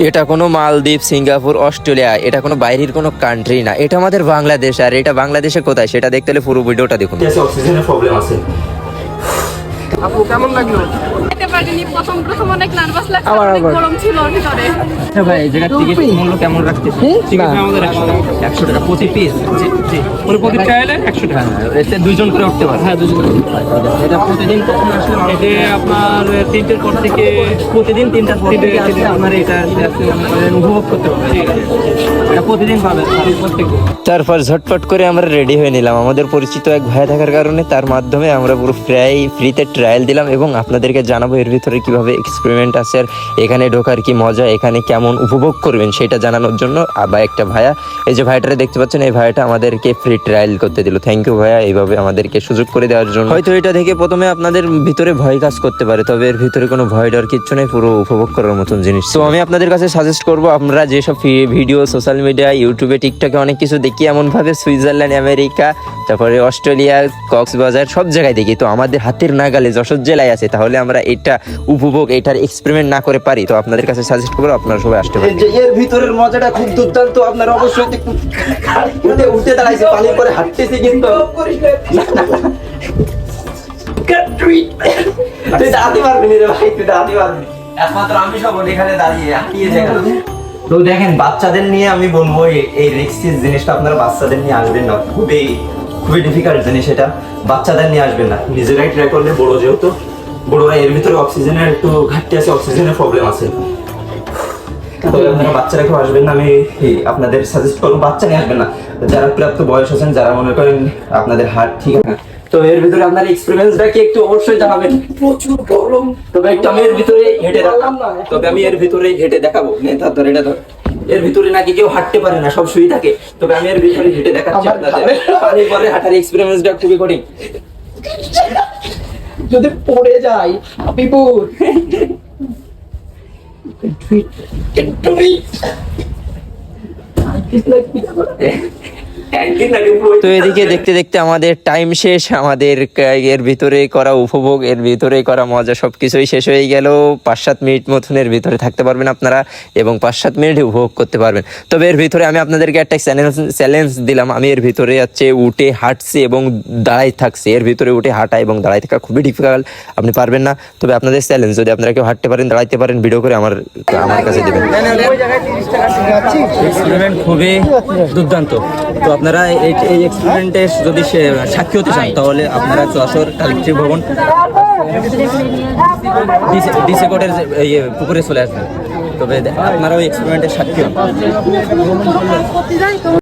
এটা কোনো মালদ্বীপ, সিঙ্গাপুর, অস্ট্রেলিয়া, এটা কোনো বাইরের কোনো কান্ট্রি না, এটা আমাদের বাংলাদেশ। আর এটা বাংলাদেশে কোথায় সেটা দেখতে হলে পুরো ভিডিওটা দেখুন। অক্সিজেনের প্রবলেম আছে। আপু কেমন লাগলো? প্রথম অনেক নার্ভাস লাগছে, আমার অনেক আবার। গরম ছিল ভিতরে। আচ্ছা ভাই, এই জায়গার টিকিট মূল্য কেমন রাখতেছে? না, আমাদের 100 টাকা প্রতি পিস। প্রতি চাইলে 100 টাকা। এতে দুইজন করে উঠতে পারে। হ্যাঁ দুজন। এটা প্রতিদিন কখন আসলে মানুষ? এটা আপনার 3টের পর থেকে প্রতিদিন 3টার পর থেকে আসলে আপনার এটা উপভোগ করতে পারবেন। এটা প্রতিদিন পাবেন প্রত্যেকদিন। তারপর ঝটপট করে আমরা রেডি হয়ে নিলাম। আমাদের পরিচিত এক ভাই থাকার কারণে তার মাধ্যমে আমরা পুরো ফ্রিতে ট্রায়াল দিলাম এবং আপনাদেরকে জানাবো এর ভিতরে কিভাবে এক্সপেরিমেন্ট আছে, আর এখানে ঢোকার কি মজা, এখানে কেমন উপভোগ করবেন সেটা জানানোর জন্য আবার একটা ভাইয়া, এই যে ভাইটারে দেখতে পাচ্ছেন, এই ভাইটা আমাদেরকে ফ্রি ট্রায়াল করতে দিল। থ্যাংক ইউ ভাইয়া, এইভাবে আমাদেরকে সুযোগ করে দেওয়ার জন্য। হয়তো এটা দেখে প্রথমে আপনাদের ভিতরে ভয় কাজ করতে পারে, তবে এর ভিতরে কোনো ভয় ডর কিচ্ছু নেই, পুরো উপভোগ করার মতন জিনিস। তো আমি আপনাদের কাছে সাজেস্ট করবো, আমরা যেসব ভিডিও সোশ্যাল মিডিয়া, ইউটিউবে, টিকটকে অনেক কিছু দেখি এমনভাবে, সুইজারল্যান্ড, আমেরিকা, তারপরে অস্ট্রেলিয়া, কক্সবাজার, সব জায়গায় দেখি। তো আমাদের হাতের নাগালে যশোর জেলায় আছে, তাহলে আমরা এটা উপভোগ, এটার এক্সপেরিমেন্ট না করে পারি? তো আপনাদের কাছে সাজেস্ট করবো আপনারা সবাই আসতে পারেন। এর ভিতরের মজাটা খুব দুর্দান্ত, আপনারা অবশ্যই উঠে দাঁড়াইছে, পানি করে হাঁটতেছি কিন্তু তুই দাঁড়াতে পারবি রে ভাই, তুই দাঁড়াতে পারবি, একমাত্র আমি সব এখানে দাঁড়িয়ে হাঁটিয়ে যাই। তো দেখেন, বাচ্চাদের নিয়ে আমি বলবো এই রিস্কি জিনিসটা আপনারা বাচ্চাদের নিয়ে আসবেন না, খুবই ডিফিকাল্ট জিনিস এটা, বাচ্চাদের নিয়ে আসবেন না, নিজেরাই ট্রাই করলে। বড় যেহেতু, বড়রা এর ভিতরে অক্সিজেনের একটু ঘাটতি আছে, অক্সিজেনের প্রবলেম আছে, তবে আপনারা বাচ্চারা কেউ আসবেন না। আমি আপনাদের সাজেস্ট করবো বাচ্চা নিয়ে আসবেন না, যারা প্রাপ্ত বয়স আছেন, যারা মনে করেন আপনাদের হার্ট ঠিক আছে। তো এর ভিতরে আপনার এক্সপেরিয়েন্সটা কি একটু অবশ্যই জানাবেন। প্রচুর গরম, তবে একটু আমি এর ভিতরে হেঁটে দেখালাম না, তবে আমি এর ভিতরে হেঁটে দেখাবো। নেতা ধর, এটা ধর, এর ভিতরে নাকি কেউ হাঁটতে পারে না, সব শুয়ে থাকে, তবে আমি এর ভিতরে হেঁটে দেখাচ্ছি আপনাদের। পানির পরে হাঁটার এক্সপেরিয়েন্সটা খুবই কঠিন। যদি পড়ে যাই বিপুল। তো এদিকে দেখতে দেখতে আমাদের টাইম শেষ, আমাদের এর ভিতরে করা উপভোগ, এর ভিতরে করা মজা সবকিছুই শেষ হয়ে গেল। 5-7 মিনিট মতন এর ভিতরে থাকতে পারবেন আপনারা এবং 5-7 মিনিট উপভোগ করতে পারবেন। তবে এর ভিতরে আমি আপনাদেরকে একটা চ্যালেঞ্জ দিলাম। আমি এর ভিতরে হচ্ছে উঠে হাঁটছি এবং দাঁড়াই থাকছি। এর ভিতরে উঠে হাঁটা এবং দাঁড়াই থাকা খুবই ডিফিকাল্ট, আপনি পারবেন না। তবে আপনাদের চ্যালেঞ্জ, যদি আপনারা কেউ হাঁটতে পারেন, দাঁড়াইতে পারেন, ভিডিও করে আমার কাছে দেবেন। এক্সপেরিমেন্ট খুবই দুর্দান্ত। তো আপনারা এই এক্সপেরিমেন্টের যদি সাক্ষী হতে চান, তাহলে আপনারা যশোর কালেক্ট্রিক ভবন ডিসি কোর্টের পুকুরে চলে আসবেন। তবে আপনারা ওই এক্সপেরিমেন্টের সাক্ষী হন।